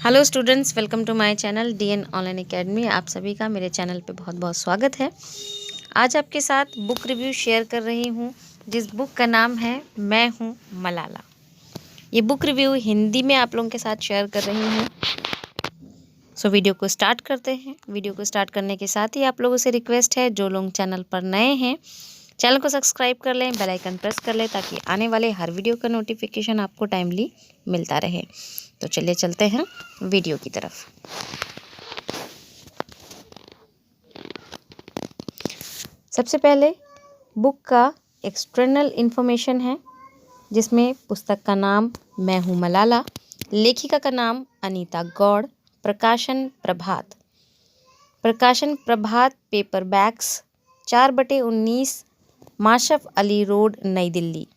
Hello students, welcome to my channel DN online academy. आप सभी का मेरे चैनल पे बहुत बहुत स्वागत है। आज आपके साथ बुक रिव्यू शेयर कर रही हूँ, जिस बुक का नाम है मैं हूँ मलाला। ये बुक रिव्यू हिंदी में आप लोगों के साथ शेयर कर रही हूँ। सो वीडियो को स्टार्ट करते हैं। वीडियो को स्टार्ट करने के साथ ही आप लोगों से रिक्वेस्ट है, जो लोग चैनल पर नए हैं चैनल को सब्सक्राइब कर लें, बेल आइकन प्रेस कर लें, ताकि आने वाले हर वीडियो का नोटिफिकेशन आपको टाइमली मिलता रहे। तो चलिए चलते हैं वीडियो की तरफ। सबसे पहले बुक का एक्सटर्नल इन्फॉर्मेशन है, जिसमें पुस्तक का नाम मैं हूँ मलाला, लेखिका का नाम अनीता गौड़, प्रकाशन प्रभात। प्रकाशन प्रभात पेपरबैक्स 4/19 माशरफ अली रोड, नई दिल्ली।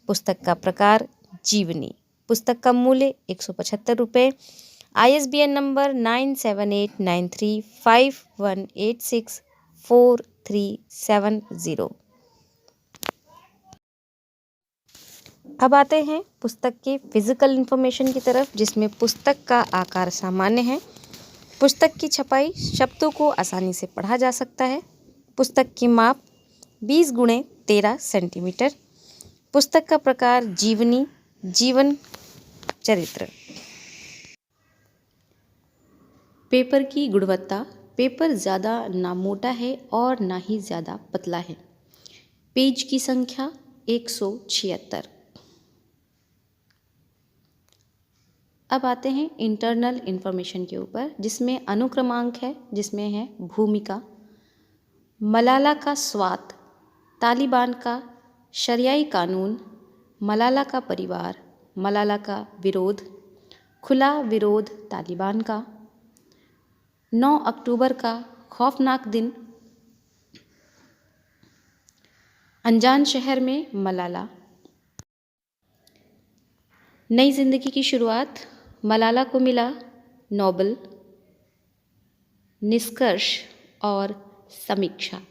पुस्तक का प्रकार जीवनी। पुस्तक का मूल्य 175 रुपये। ISBN नंबर 978935186437 अब आते हैं पुस्तक के फिजिकल इंफॉर्मेशन की तरफ, जिसमें पुस्तक का आकार सामान्य है। पुस्तक की छपाई शब्दों को आसानी से पढ़ा जा सकता है। पुस्तक की माप 20x13 सेंटीमीटर। पुस्तक का प्रकार जीवनी, जीवन चरित्र। पेपर की गुणवत्ता। पेपर ज़्यादा ना मोटा है और ना ही ज़्यादा पतला है। पेज की संख्या 176। अब आते हैं इंटरनल इन्फॉर्मेशन के ऊपर, जिसमें अनुक्रमांक है, जिसमें है भूमिका, मलाला का स्वात, तालिबान का शरियाई कानून, मलाला का परिवार, मलाला का विरोध, खुला विरोध तालिबान का, 9 अक्टूबर का खौफनाक दिन, अनजान शहर में मलाला, नई जिंदगी की शुरुआत, मलाला को मिला नोबेल, निष्कर्ष और समीक्षा।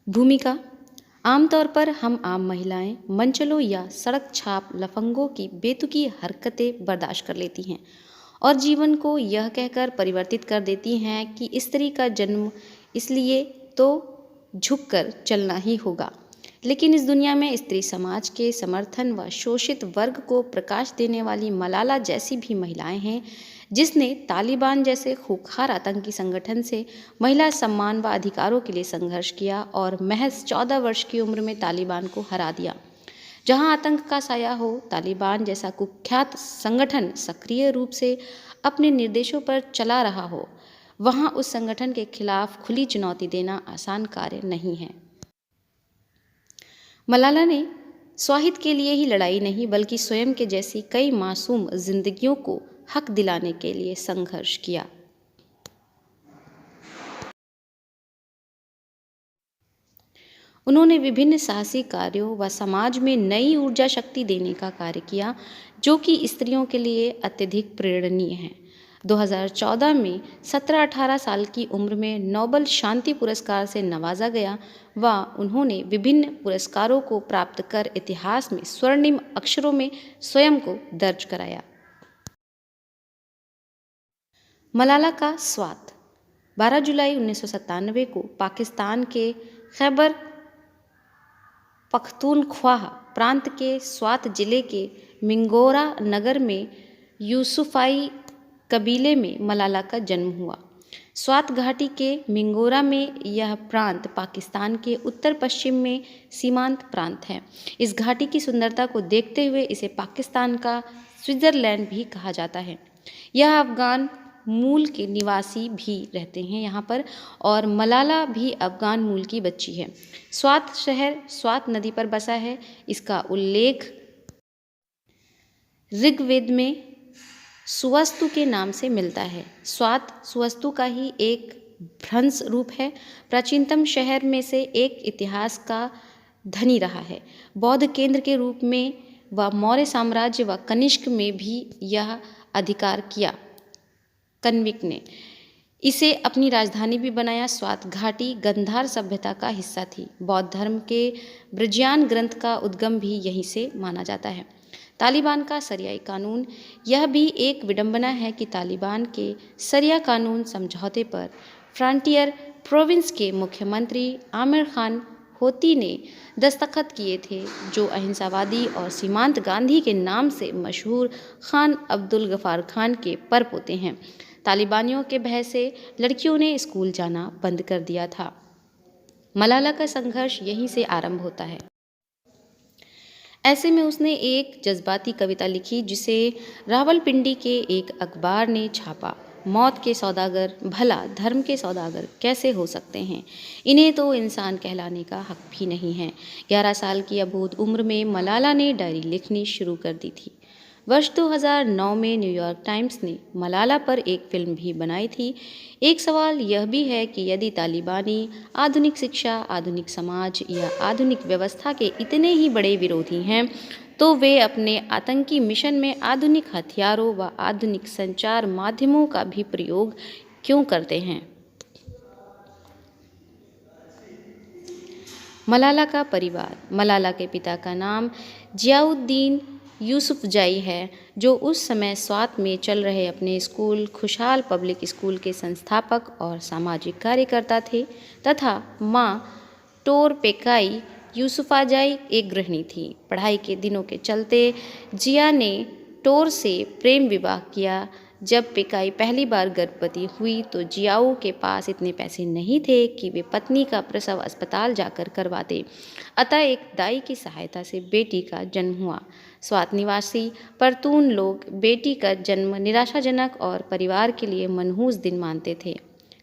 भूमिका। आमतौर पर हम आम महिलाएं मंचलों या सड़क छाप लफंगों की बेतुकी हरकतें बर्दाश्त कर लेती हैं और जीवन को यह कहकर परिवर्तित कर देती हैं कि स्त्री का जन्म इसलिए तो झुककर चलना ही होगा। लेकिन इस दुनिया में स्त्री समाज के समर्थन व शोषित वर्ग को प्रकाश देने वाली मलाला जैसी भी महिलाएं हैं, जिसने तालिबान जैसे खूंखार आतंकी संगठन से महिला सम्मान व अधिकारों के लिए संघर्ष किया और महज 14 वर्ष की उम्र में तालिबान को हरा दिया। जहां आतंक का साया हो, तालिबान जैसा कुख्यात संगठन सक्रिय रूप से अपने निर्देशों पर चला रहा हो, वहां उस संगठन के खिलाफ खुली चुनौती देना आसान कार्य नहीं है। मलाला ने स्वहित के लिए ही लड़ाई नहीं, बल्कि स्वयं के जैसी कई मासूम जिंदगियों को हक दिलाने के लिए संघर्ष किया। उन्होंने विभिन्न साहसी कार्यों व समाज में नई ऊर्जा शक्ति देने का कार्य किया, जो कि स्त्रियों के लिए अत्यधिक प्रेरणीय है। 2014 में 17-18 साल की उम्र में नोबेल शांति पुरस्कार से नवाजा गया व उन्होंने विभिन्न पुरस्कारों को प्राप्त कर इतिहास में स्वर्णिम अक्षरों में स्वयं को दर्ज कराया। मलाला का स्वात। 12 जुलाई 1997 को पाकिस्तान के खैबर पख्तूनख्वा प्रांत के स्वात जिले के मिंगोरा नगर में यूसुफाई कबीले में मलाला का जन्म हुआ। स्वात घाटी के मिंगोरा में यह प्रांत पाकिस्तान के उत्तर पश्चिम में सीमांत प्रांत है। इस घाटी की सुंदरता को देखते हुए इसे पाकिस्तान का स्विट्जरलैंड भी कहा जाता है। यह अफगान मूल के निवासी भी रहते हैं यहाँ पर, और मलाला भी अफगान मूल की बच्ची है। स्वात शहर स्वात नदी पर बसा है। इसका उल्लेख ऋग्वेद में सुवस्तु के नाम से मिलता है। स्वात सुवस्तु का ही एक भ्रंश रूप है। प्राचीनतम शहर में से एक, इतिहास का धनी रहा है। बौद्ध केंद्र के रूप में व मौर्य साम्राज्य व कनिष्क में भी यह अधिकार किया। कन्विक ने इसे अपनी राजधानी भी बनाया। स्वात घाटी गंधार सभ्यता का हिस्सा थी। बौद्ध धर्म के ब्रज्यान ग्रंथ का उद्गम भी यहीं से माना जाता है। तालिबान का शरियाई कानून। यह भी एक विडंबना है कि तालिबान के शरिया कानून समझौते पर फ्रंटियर प्रोविंस के मुख्यमंत्री आमिर खान होती ने दस्तखत किए थे, जो अहिंसावादी और सीमांत गांधी के नाम से मशहूर खान अब्दुल गफार खान के परपोते हैं। तालिबानियों के भय से लड़कियों ने स्कूल जाना बंद कर दिया था। मलाला का संघर्ष यहीं से आरंभ होता है। ऐसे में उसने एक जज्बाती कविता लिखी जिसे रावलपिंडी के एक अखबार ने छापा। मौत के सौदागर भला धर्म के सौदागर कैसे हो सकते हैं, इन्हें तो इंसान कहलाने का हक भी नहीं है। 11 साल की अबोध उम्र में मलाला ने डायरी लिखनी शुरू कर दी थी। वर्ष 2009 में न्यूयॉर्क टाइम्स ने मलाला पर एक फिल्म भी बनाई थी। एक सवाल यह भी है कि यदि तालिबानी आधुनिक शिक्षा, आधुनिक समाज या आधुनिक व्यवस्था के इतने ही बड़े विरोधी हैं, तो वे अपने आतंकी मिशन में आधुनिक हथियारों व आधुनिक संचार माध्यमों का भी प्रयोग क्यों करते हैं। मलाला का परिवार। मलाला के पिता का नाम जियाउद्दीन यूसुफजई है, जो उस समय स्वात में चल रहे अपने स्कूल खुशहाल पब्लिक स्कूल के संस्थापक और सामाजिक कार्यकर्ता थे, तथा माँ टोरपेकाई यूसुफाजई एक गृहिणी थी। पढ़ाई के दिनों के चलते जिया ने टोर से प्रेम विवाह किया। जब पेकाई पहली बार गर्भवती हुई तो जियाऊ के पास इतने पैसे नहीं थे कि वे पत्नी का प्रसव अस्पताल जाकर करवाते, अतः एक दाई की सहायता से बेटी का जन्म हुआ। स्वात निवासी परतून लोग बेटी का जन्म निराशाजनक और परिवार के लिए मनहूस दिन मानते थे,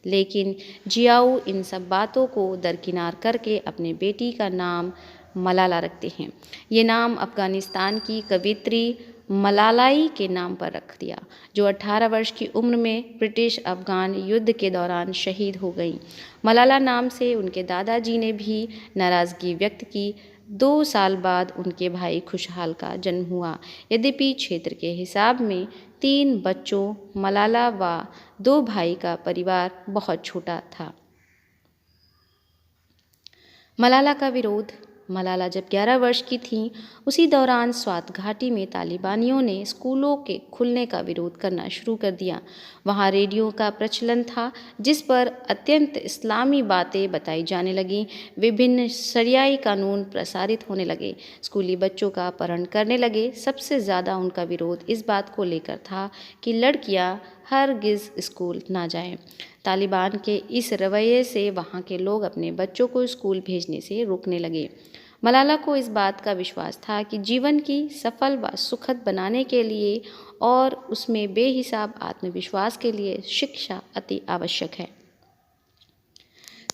लेकिन जियाऊ इन सब बातों को दरकिनार करके अपने बेटी का नाम मलाला रखते हैं। ये नाम अफगानिस्तान की कवियत्री मलालाई के नाम पर रख दिया, जो 18 वर्ष की उम्र में ब्रिटिश अफगान युद्ध के दौरान शहीद हो गई। मलाला नाम से उनके दादाजी ने भी नाराज़गी व्यक्त की। 2 साल बाद उनके भाई खुशहाल का जन्म हुआ। यद्यपि क्षेत्र के हिसाब में 3 बच्चों मलाला व 2 भाई का परिवार बहुत छोटा था। मलाला का विरोध। मलाला जब 11 वर्ष की थीं, उसी दौरान स्वात घाटी में तालिबानियों ने स्कूलों के खुलने का विरोध करना शुरू कर दिया। वहाँ रेडियो का प्रचलन था, जिस पर अत्यंत इस्लामी बातें बताई जाने लगीं। विभिन्न शरियाई कानून प्रसारित होने लगे। स्कूली बच्चों का अपहरण करने लगे। सबसे ज़्यादा उनका विरोध इस बात को लेकर था कि लड़कियाँ हरगिज़ स्कूल ना जाएं। तालिबान के इस रवैये से वहाँ के लोग अपने बच्चों को स्कूल भेजने से रोकने लगे। मलाला को इस बात का विश्वास था कि जीवन की सफल व सुखद बनाने के लिए और उसमें बेहिसाब आत्मविश्वास के लिए शिक्षा अति आवश्यक है।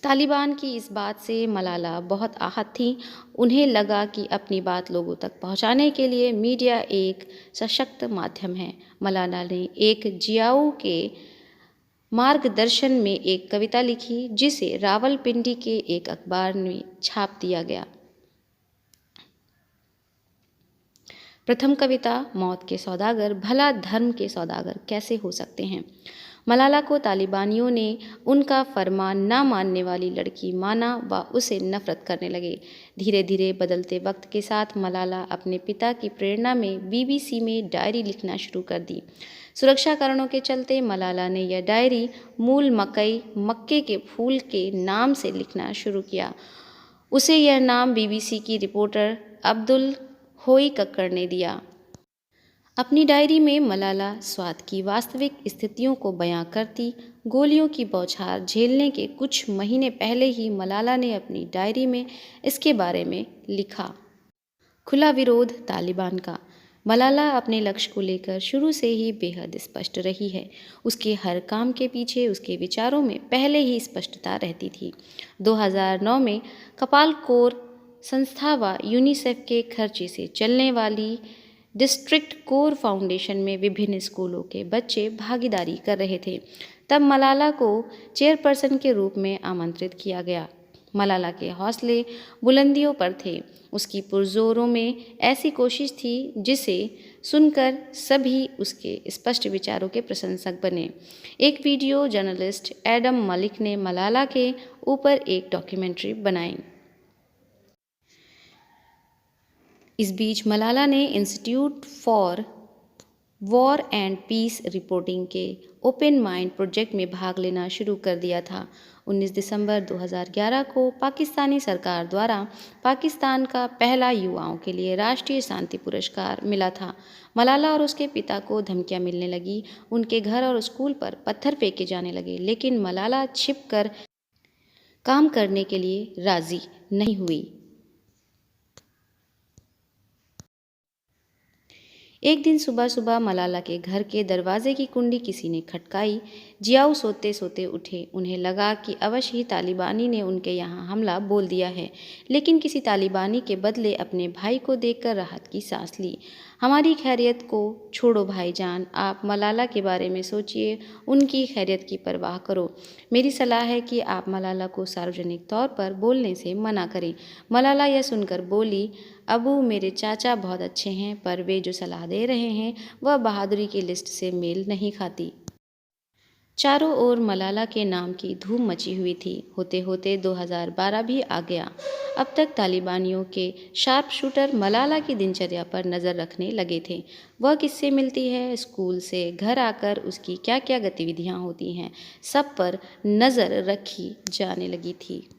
तालिबान की इस बात से मलाला बहुत आहत थी। उन्हें लगा कि अपनी बात लोगों तक पहुंचाने के लिए मीडिया एक सशक्त माध्यम है। मलाला ने एक जियाऊ के मार्गदर्शन में एक कविता लिखी, जिसे रावलपिंडी के एक अखबार में छाप दिया गया। प्रथम कविता, मौत के सौदागर भला धर्म के सौदागर कैसे हो सकते हैं। मलाला को तालिबानियों ने उनका फरमान न मानने वाली लड़की माना व उसे नफरत करने लगे। धीरे धीरे बदलते वक्त के साथ मलाला अपने पिता की प्रेरणा में बीबीसी में डायरी लिखना शुरू कर दी। सुरक्षा कारणों के चलते मलाला ने यह डायरी मूल मक्के के फूल के नाम से लिखना शुरू किया। उसे यह नाम बीबीसी की रिपोर्टर अब्दुल होई कक्कड़ ने दिया। अपनी डायरी में मलाला स्वात की वास्तविक स्थितियों को बयां करती। गोलियों की बौछार झेलने के कुछ महीने पहले ही मलाला ने अपनी डायरी में इसके बारे में लिखा। खुला विरोध तालिबान का। मलाला अपने लक्ष्य को लेकर शुरू से ही बेहद स्पष्ट रही है। उसके हर काम के पीछे उसके विचारों में पहले ही स्पष्टता रहती थी। 2009 में कपाल कोर संस्था व यूनिसेफ के खर्चे से चलने वाली डिस्ट्रिक्ट कोर फाउंडेशन में विभिन्न स्कूलों के बच्चे भागीदारी कर रहे थे। तब मलाला को चेयरपर्सन के रूप में आमंत्रित किया गया। मलाला के हौसले बुलंदियों पर थे। उसकी पुरजोरों में ऐसी कोशिश थी जिसे सुनकर सभी उसके स्पष्ट विचारों के प्रशंसक बने। एक वीडियो जर्नलिस्ट एडम मलिक ने मलाला के ऊपर एक डॉक्यूमेंट्री बनाई। इस बीच मलाला ने Institute for War and Peace Reporting के ओपन माइंड प्रोजेक्ट में भाग लेना शुरू कर दिया था। 19 दिसंबर 2011 को पाकिस्तानी सरकार द्वारा पाकिस्तान का पहला युवाओं के लिए राष्ट्रीय शांति पुरस्कार मिला था। मलाला और उसके पिता को धमकियां मिलने लगी, उनके घर और स्कूल पर पत्थर फेंके जाने लगे, लेकिन मलाला छिपकर काम करने के लिए राजी नहीं हुई। एक दिन सुबह सुबह मलाला के घर के दरवाजे की कुंडी किसी ने खटकाई। जियाऊ सोते सोते उठे। उन्हें लगा कि अवश्य ही तालिबानी ने उनके यहाँ हमला बोल दिया है, लेकिन किसी तालिबानी के बदले अपने भाई को देखकर राहत की सांस ली। हमारी खैरियत को छोड़ो भाईजान, आप मलाला के बारे में सोचिए, उनकी खैरियत की परवाह करो। मेरी सलाह है कि आप मलाला को सार्वजनिक तौर पर बोलने से मना करें। मलाला यह सुनकर बोली, अबू मेरे चाचा बहुत अच्छे हैं, पर वे जो सलाह दे रहे हैं वह बहादुरी की लिस्ट से मेल नहीं खाती। चारों ओर मलाला के नाम की धूम मची हुई थी। होते होते 2012 भी आ गया। अब तक तालिबानियों के शार्प शूटर मलाला की दिनचर्या पर नज़र रखने लगे थे। वह किससे मिलती है, स्कूल से घर आकर उसकी क्या क्या गतिविधियां होती हैं, सब पर नज़र रखी जाने लगी थी।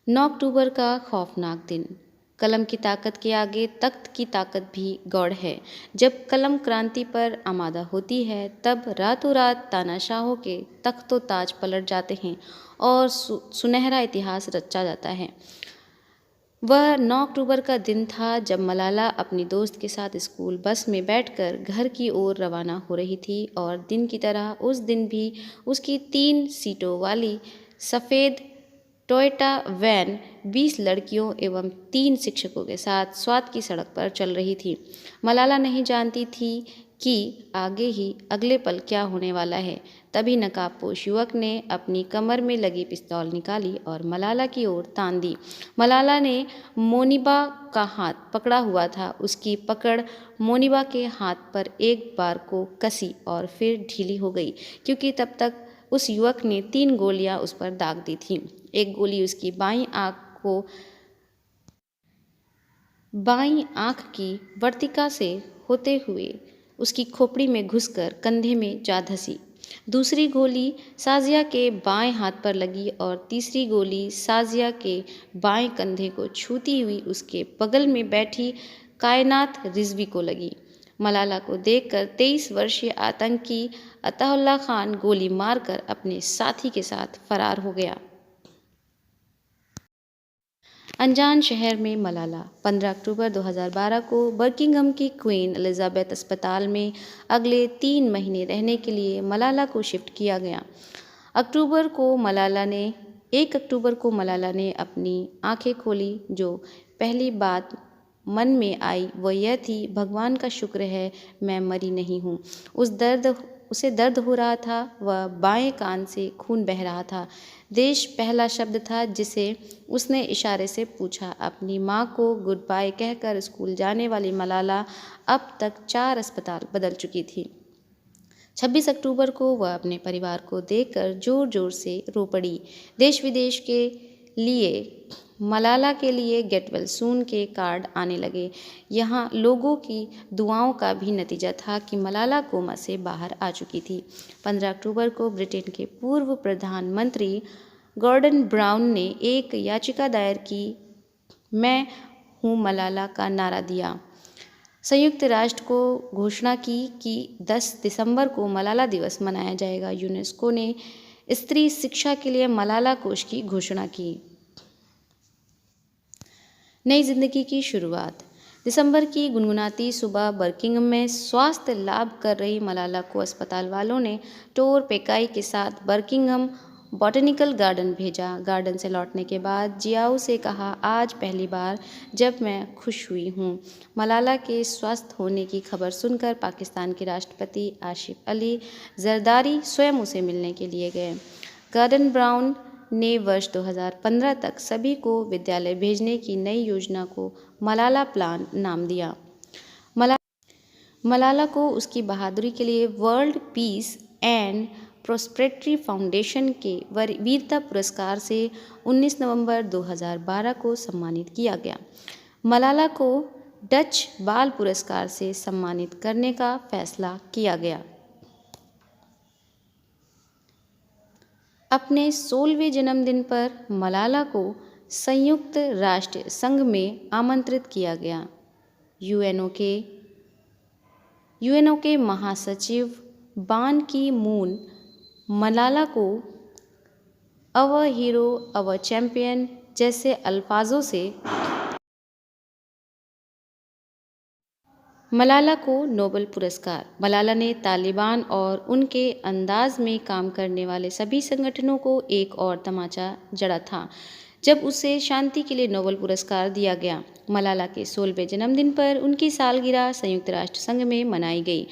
9 अक्टूबर का खौफनाक दिन। कलम की ताकत के आगे तख्त की ताकत भी गौड़ है। जब कलम क्रांति पर आमादा होती है, तब रातों रात तानाशाहों के तख्तो ताज पलट जाते हैं और सुनहरा इतिहास रचा जाता है। वह 9 अक्टूबर का दिन था जब मलाला अपनी दोस्त के साथ स्कूल बस में बैठकर घर की ओर रवाना हो रही थी, और दिन की तरह उस दिन भी उसकी 3 सीटों वाली सफ़ेद टोयोटा वैन 20 लड़कियों एवं 3 शिक्षकों के साथ स्वात की सड़क पर चल रही थी। मलाला नहीं जानती थी कि आगे ही अगले पल क्या होने वाला है। तभी नकाबपोश युवक ने अपनी कमर में लगी पिस्तौल निकाली और मलाला की ओर तान दी। मलाला ने मोनिबा का हाथ पकड़ा हुआ था। उसकी पकड़ मोनिबा के हाथ पर एक बार को कसी और फिर ढीली हो गई, क्योंकि तब तक उस युवक ने 3 गोलियां उस पर दाग दी थीं। एक गोली उसकी बाईं आंख की वर्तिका से होते हुए उसकी खोपड़ी में घुसकर कंधे में जा धंसी। दूसरी गोली साजिया के बाएं हाथ पर लगी और तीसरी गोली साजिया के बाएं कंधे को छूती हुई उसके बगल में बैठी कायनात रिजवी को लगी। मलाला को देखकर 23 वर्षीय आतंकी अताउल्ला खान गोली मारकर अपने साथी के साथ फरार हो गया। अनजान शहर में मलाला। 15 अक्टूबर 2012 को बर्किंघम की क्वीन एलिजाबेथ अस्पताल में अगले 3 महीने रहने के लिए मलाला को शिफ्ट किया गया। 1 अक्टूबर को मलाला ने अपनी आंखें खोली। जो पहली बात मन में आई वह यह थी, भगवान का शुक्र है मैं मरी नहीं हूँ। उसे दर्द हो रहा था। वह बाएं कान से खून बह रहा था। देश पहला शब्द था जिसे उसने इशारे से पूछा। अपनी माँ को गुड बाय कहकर स्कूल जाने वाली मलाला अब तक 4 अस्पताल बदल चुकी थी। 26 अक्टूबर को वह अपने परिवार को देखकर जोर जोर से रो पड़ी। देश विदेश के लिए मलाला के लिए गेट वेल सून के कार्ड आने लगे। यहाँ लोगों की दुआओं का भी नतीजा था कि मलाला कोमा से बाहर आ चुकी थी। 15 अक्टूबर को ब्रिटेन के पूर्व प्रधानमंत्री गॉर्डन ब्राउन ने एक याचिका दायर की, मैं हूँ मलाला का नारा दिया। संयुक्त राष्ट्र को घोषणा की कि 10 दिसंबर को मलाला दिवस मनाया जाएगा। यूनेस्को ने स्त्री शिक्षा के लिए मलाला कोष की घोषणा की। नई जिंदगी की शुरुआत। दिसंबर की गुनगुनाती सुबह बर्किंघम में स्वास्थ्य लाभ कर रही मलाला को अस्पताल वालों ने टोर पेकाई के साथ बर्किंघम बॉटनिकल गार्डन भेजा। गार्डन से लौटने के बाद जियाऊ से कहा, आज पहली बार जब मैं खुश हुई हूँ। मलाला के स्वस्थ होने की खबर सुनकर पाकिस्तान के राष्ट्रपति आसिफ अली जरदारी स्वयं उसे मिलने के लिए गए। गॉर्डन ब्राउन ने वर्ष 2015 तक सभी को विद्यालय भेजने की नई योजना को मलाला प्लान नाम दिया। मलाला को उसकी बहादुरी के लिए world peace and prosperity foundation के वीरता पुरस्कार से 19 नवंबर 2012 को सम्मानित किया गया। मलाला को डच बाल पुरस्कार से सम्मानित करने का फैसला किया गया। अपने 16वें जन्मदिन पर मलाला को संयुक्त राष्ट्र संघ में आमंत्रित किया गया। यूएनओ के महासचिव बान की मून मलाला को अवर हीरो अवर चैंपियन जैसे अल्फाजों से मलाला को नोबेल पुरस्कार। मलाला ने तालिबान और उनके अंदाज में काम करने वाले सभी संगठनों को एक और तमाचा जड़ा था जब उसे शांति के लिए नोबेल पुरस्कार दिया गया। मलाला के 16वें जन्मदिन पर उनकी सालगिरह संयुक्त राष्ट्र संघ में मनाई गई।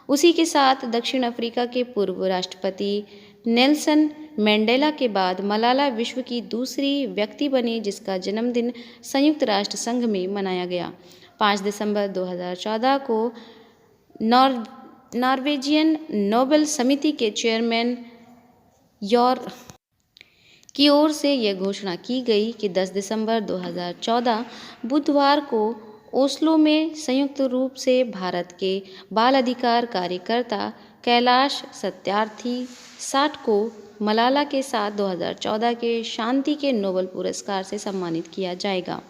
उसी के साथ दक्षिण अफ्रीका के पूर्व राष्ट्रपति नेल्सन मंडेला के बाद मलाला विश्व की दूसरी व्यक्ति बनी जिसका जन्मदिन संयुक्त राष्ट्र संघ में मनाया गया। 5 दिसंबर 2014 को नॉर्वेजियन नोबेल समिति के चेयरमैन की ओर से यह घोषणा की गई कि 10 दिसंबर 2014 बुधवार को ओस्लो में संयुक्त रूप से भारत के बाल अधिकार कार्यकर्ता कैलाश सत्यार्थी 60 को मलाला के साथ 2014 के शांति के नोबेल पुरस्कार से सम्मानित किया जाएगा।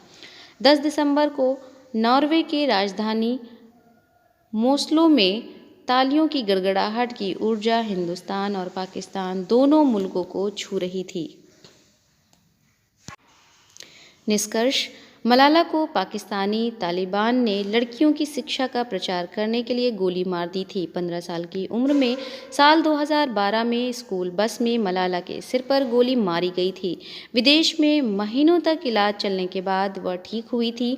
10 दिसंबर को नॉर्वे की राजधानी मोस्लो में तालियों की गड़गड़ाहट की ऊर्जा हिंदुस्तान और पाकिस्तान दोनों मुल्कों को छू रही थी। निष्कर्ष: मलाला को पाकिस्तानी तालिबान ने लड़कियों की शिक्षा का प्रचार करने के लिए गोली मार दी थी। 15 साल की उम्र में साल 2012 में स्कूल बस में मलाला के सिर पर गोली मारी गई थी। विदेश में महीनों तक इलाज चलने के बाद वह ठीक हुई थी।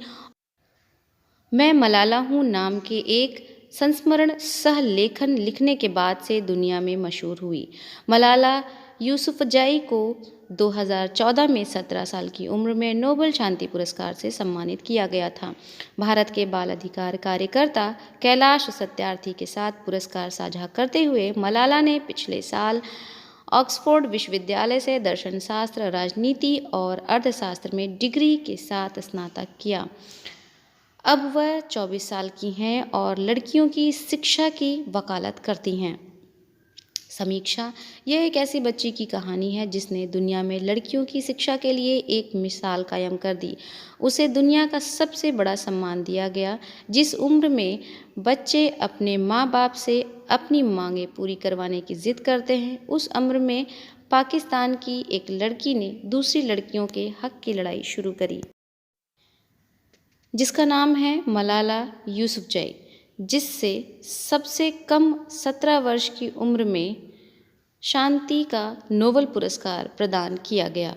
मैं मलाला हूँ नाम के एक संस्मरण सह लेखन लिखने के बाद से दुनिया में मशहूर हुई। मलाला यूसुफजई को 2014 में 17 साल की उम्र में नोबेल शांति पुरस्कार से सम्मानित किया गया था। भारत के बाल अधिकार कार्यकर्ता कैलाश सत्यार्थी के साथ पुरस्कार साझा करते हुए मलाला ने पिछले साल ऑक्सफोर्ड विश्वविद्यालय से दर्शन शास्त्र, राजनीति और अर्थशास्त्र में डिग्री के साथ स्नातक किया। अब वह 24 साल की हैं और लड़कियों की शिक्षा की वकालत करती हैं। समीक्षा: यह एक ऐसी बच्ची की कहानी है जिसने दुनिया में लड़कियों की शिक्षा के लिए एक मिसाल कायम कर दी। उसे दुनिया का सबसे बड़ा सम्मान दिया गया। जिस उम्र में बच्चे अपने माँ बाप से अपनी मांगें पूरी करवाने की जिद करते हैं, उस उम्र में पाकिस्तान की एक लड़की ने दूसरी लड़कियों के हक की लड़ाई शुरू करी, जिसका नाम है मलाला यूसुफजई, जिससे सबसे कम 17 वर्ष की उम्र में शांति का नोबेल पुरस्कार प्रदान किया गया।